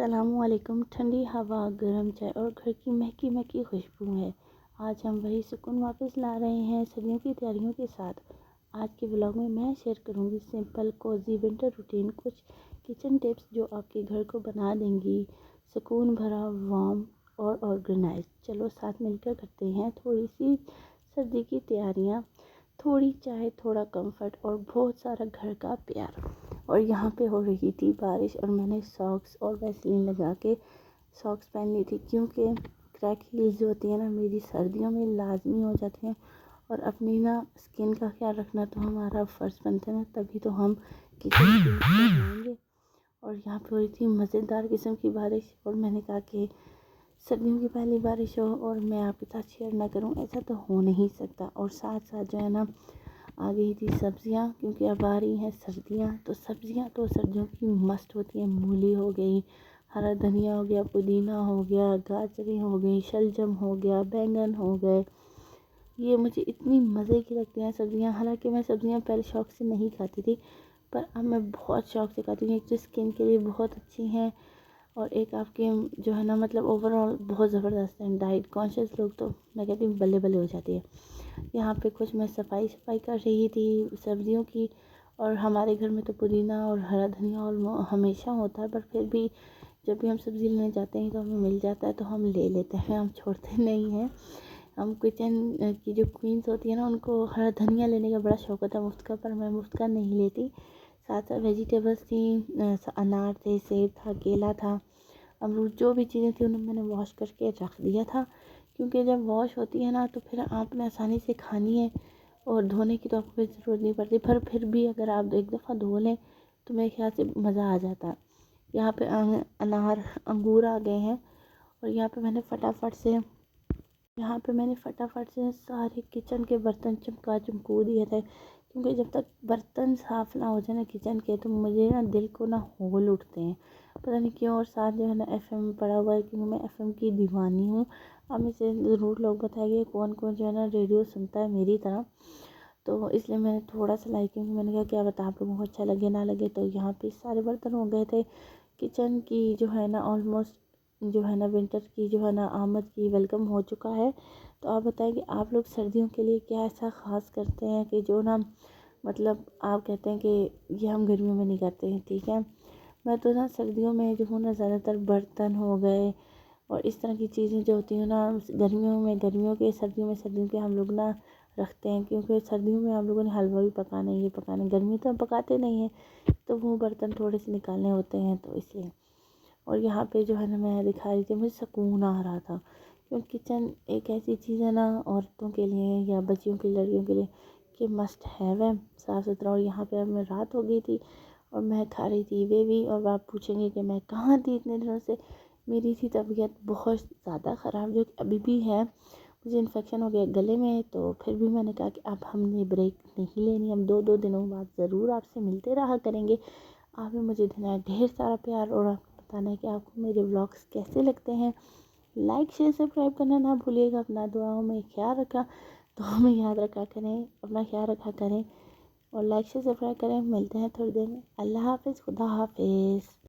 अस्सलामुअलैकुम। ठंडी हवा, गर्म चाय और घर की महकी महकी खुशबू है। आज हम वही सुकून वापस ला रहे हैं सर्दियों की तैयारियों के साथ। आज के ब्लॉग में मैं शेयर करूंगी सिंपल कोजी विंटर रूटीन, कुछ किचन टिप्स जो आपके घर को बना देंगी सुकून भरा, वार्म और ऑर्गेनाइज। चलो साथ मिलकर करते हैं थोड़ी सी सर्दी की तैयारियाँ। थोड़ी चाय, थोड़ा कंफर्ट और बहुत सारा घर का प्यार। और यहाँ पे हो रही थी बारिश और मैंने सॉक्स और वैसलीन लगा के सॉक्स पहन ली थी, क्योंकि क्रैक हील्स जो होती है ना मेरी सर्दियों में लाजमी हो जाती हैं। और अपनी ना स्किन का ख्याल रखना तो हमारा फ़र्ज़ बनता है ना, तभी तो हम किचन बनाएंगे। और यहाँ पे हो रही थी मज़ेदार किस्म की बारिश और मैंने कहा कि सर्दियों की पहली बारिश हो और मैं आपके साथ शेयर ना करूँ, ऐसा तो हो नहीं सकता। और साथ साथ जो है ना आ गई थी सब्ज़ियाँ, क्योंकि अब आ रही हैं सर्दियाँ, तो सब्ज़ियाँ तो सर्दियों की मस्त होती हैं। मूली हो गई, हरा धनिया हो गया, पुदीना हो गया, गाजरें हो गई, शलजम हो गया, बैंगन हो गए। ये मुझे इतनी मज़े की लगती हैं सब्ज़ियाँ। हालांकि मैं सब्ज़ियाँ पहले शौक़ से नहीं खाती थी, पर अब मैं बहुत शौक़ से खाती हूँ। एक तो स्किन के लिए बहुत अच्छी हैं और एक आपके जो है ना मतलब ओवरऑल बहुत ज़बरदस्त है। डाइट कॉन्शियस लोग तो मैं कहती हूँ बल्ले बल्ले हो जाती है। यहाँ पे कुछ मैं सफाई कर रही थी सब्जियों की। और हमारे घर में तो पुदीना और हरा धनिया और हमेशा होता है, पर फिर भी जब भी हम सब्ज़ी लेने जाते हैं तो हमें मिल जाता है तो हम ले लेते हैं, हम छोड़ते नहीं हैं। हम किचन की जो क्वींस होती है ना, उनको हरा धनिया लेने का बड़ा शौक़ होता है मुफ्त का, पर मैं मुफ्त का नहीं लेती। साथ साथ वेजिटेबल्स थी, अनार थे, सेब था, केला था, अमरूद, जो भी चीज़ें थी उन्हें मैंने वॉश करके रख दिया था। क्योंकि जब वॉश होती है ना तो फिर आपने आसानी से खानी है और धोने की तो आपको कोई ज़रूरत नहीं पड़ती। पर फिर भी अगर आप एक दफ़ा धो लें तो मेरे ख्याल से मज़ा आ जाता है। यहाँ पे अनार अंगूर आ गए हैं और यहाँ पे मैंने फटाफट से सारे किचन के बर्तन चमकू दिए थे, क्योंकि जब तक बर्तन साफ़ ना हो जाए ना किचन के, तो मुझे ना दिल को ना होल उठते हैं, पता नहीं क्यों। और साथ जो है ना एफएम पड़ा हुआ है, क्योंकि मैं एफएम की दीवानी हूँ। अब मुझे ज़रूर लोग बताएंगे कौन कौन जो है ना रेडियो सुनता है मेरी तरह। तो इसलिए मैंने थोड़ा सा लाइक, क्योंकि मैंने कहा क्या बता आप लोगों को अच्छा लगे ना लगे। तो यहाँ पे सारे बर्तन हो गए थे। किचन की जो है ना ऑलमोस्ट जो है ना विंटर की जो है ना आमद की वेलकम हो चुका है। तो आप बताएं कि आप लोग सर्दियों के लिए क्या ऐसा ख़ास करते हैं कि जो ना मतलब आप कहते हैं कि ये हम गर्मियों में नहीं करते हैं। ठीक है, मैं तो ना सर्दियों में जो हूँ ना ज़्यादातर बर्तन हो गए और इस तरह की चीज़ें जो होती हैं ना गर्मियों में गर्मियों के, सर्दियों के हम लोग ना रखते हैं। क्योंकि सर्दियों में हम लोगों ने हलवा भी पकाना है, ये पकाना है, गर्मी तो हम पकाते नहीं हैं, तो वो बर्तन थोड़े से निकालने होते हैं, तो इसलिए। और यहाँ पे जो है ना मैं दिखा रही थी, मुझे सुकून आ रहा था, क्योंकि किचन एक ऐसी चीज़ है ना औरतों के लिए या बच्चियों की, लड़कियों के लिए कि मस्ट हैव है साफ़ सुथरा। और यहाँ पे अब मैं रात हो गई थी और मैं खा रही थी वे भी। और आप पूछेंगे कि मैं कहाँ थी इतने दिनों से। मेरी थी तबीयत बहुत ज़्यादा ख़राब, जो अभी भी है। मुझे इन्फेक्शन हो गया गले में, तो फिर भी मैंने कहा कि अब हमने ब्रेक नहीं लेनी, हम दो दो दिनों बाद ज़रूर आपसे मिलते रहा करेंगे। आपने मुझे देना है ढेर सारा प्यार और आपको बताना है कि आपको मेरे व्लॉग्स कैसे लगते हैं। लाइक शेयर सब्सक्राइब करना ना भूलिएगा। अपना दुआओं में ख्याल रखा, दुआ में याद रखा करें, अपना ख्याल रखा करें और लाइक शेयर सब्सक्राइब करें। मिलते हैं थोड़ी देर में। अल्लाह हाफ़िज़, खुदा हाफ़िज़।